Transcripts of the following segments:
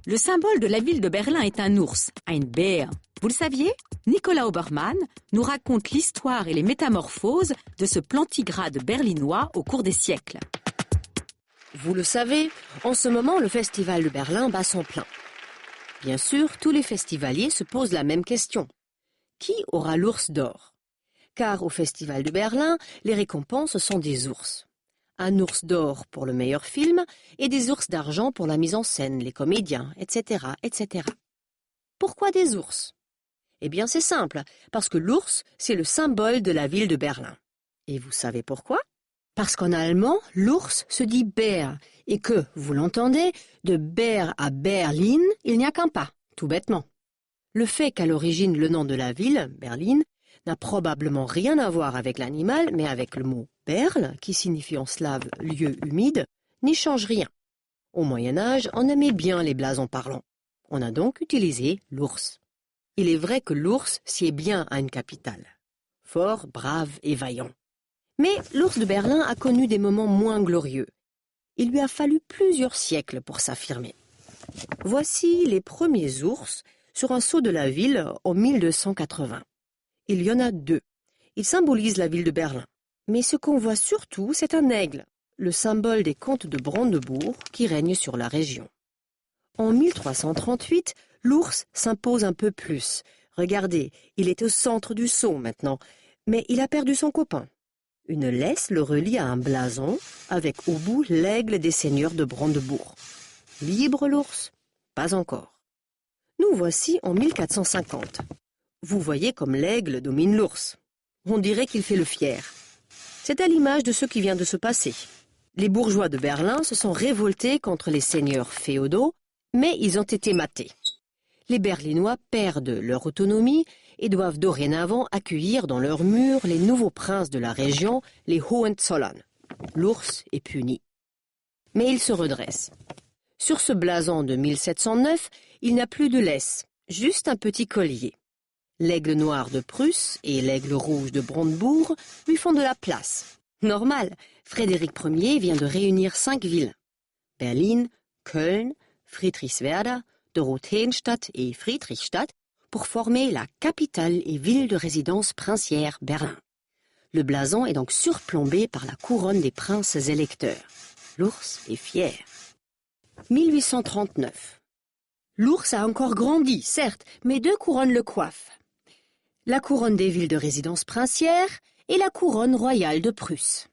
Le symbole de la ville de Berlin est un ours, ein Bär. Vous le saviez? Nicolas Obermann nous raconte l'histoire et les métamorphoses de ce plantigrade berlinois au cours des siècles. Vous le savez, en ce moment, le festival de Berlin bat son plein. Bien sûr, tous les festivaliers se posent la même question. Qui aura l'ours d'or? Car au festival de Berlin, les récompenses sont des ours. Un ours d'or pour le meilleur film et des ours d'argent pour la mise en scène, les comédiens, etc., etc. Pourquoi des ours? Eh bien, c'est simple, parce que l'ours, c'est le symbole de la ville de Berlin. Et vous savez pourquoi? Parce qu'en allemand, l'ours se dit Bär, et que, vous l'entendez, de Bär à Berlin, il n'y a qu'un pas, tout bêtement. Le fait qu'à l'origine le nom de la ville, Berlin, n'a probablement rien à voir avec l'animal, mais avec le mot Berl, qui signifie en slave lieu humide, n'y change rien. Au Moyen-Âge, on aimait bien les blasons parlants. On a donc utilisé l'ours. Il est vrai que l'ours sied bien à une capitale. Fort, brave et vaillant. Mais l'ours de Berlin a connu des moments moins glorieux. Il lui a fallu plusieurs siècles pour s'affirmer. Voici les premiers ours sur un sceau de la ville en 1280. Il y en a 2. Ils symbolisent la ville de Berlin. Mais ce qu'on voit surtout, c'est un aigle, le symbole des comtes de Brandebourg qui règnent sur la région. En 1338, l'ours s'impose un peu plus. Regardez, il est au centre du sceau maintenant, mais il a perdu son copain. Une laisse le relie à un blason, avec au bout l'aigle des seigneurs de Brandebourg. Libre l'ours? Pas encore. Nous voici en 1450. Vous voyez comme l'aigle domine l'ours. On dirait qu'il fait le fier. C'est à l'image de ce qui vient de se passer. Les bourgeois de Berlin se sont révoltés contre les seigneurs féodaux, mais ils ont été matés. Les Berlinois perdent leur autonomie et doivent dorénavant accueillir dans leurs murs les nouveaux princes de la région, les Hohenzollern. L'ours est puni. Mais il se redresse. Sur ce blason de 1709, il n'y a plus de laisse, juste un petit collier. L'aigle noir de Prusse et l'aigle rouge de Brandebourg lui font de la place. Normal, Frédéric Ier vient de réunir 5 villes. Berlin, Köln, Friedrichswerder, Dorotheenstadt et Friedrichstadt pour former la capitale et ville de résidence princière Berlin. Le blason est donc surplombé par la couronne des princes électeurs. L'ours est fier. 1839. L'ours a encore grandi, certes, mais 2 couronnes le coiffent. La couronne des villes de résidence princière et la couronne royale de Prusse.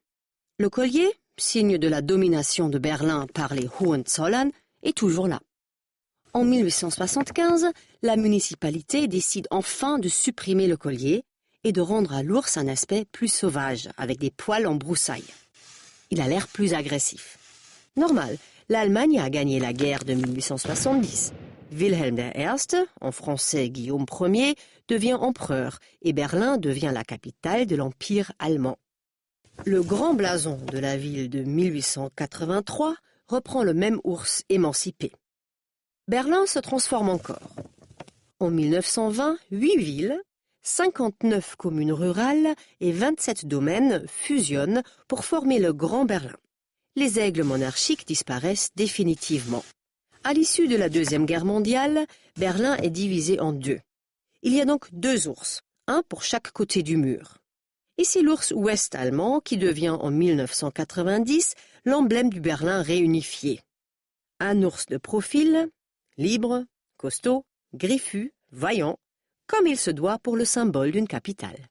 Le collier, signe de la domination de Berlin par les Hohenzollern, est toujours là. En 1875, la municipalité décide enfin de supprimer le collier et de rendre à l'ours un aspect plus sauvage, avec des poils en broussailles. Il a l'air plus agressif. Normal, l'Allemagne a gagné la guerre de 1870. Wilhelm I, en français Guillaume Ier, devient empereur et Berlin devient la capitale de l'Empire allemand. Le grand blason de la ville de 1883 reprend le même ours émancipé. Berlin se transforme encore. En 1920, 8 villes, 59 communes rurales et 27 domaines fusionnent pour former le Grand Berlin. Les aigles monarchiques disparaissent définitivement. À l'issue de la Deuxième Guerre mondiale, Berlin est divisé en 2. Il y a donc 2 ours, un pour chaque côté du mur. Et c'est l'ours ouest-allemand qui devient en 1990 l'emblème du Berlin réunifié. Un ours de profil, libre, costaud, griffu, vaillant, comme il se doit pour le symbole d'une capitale.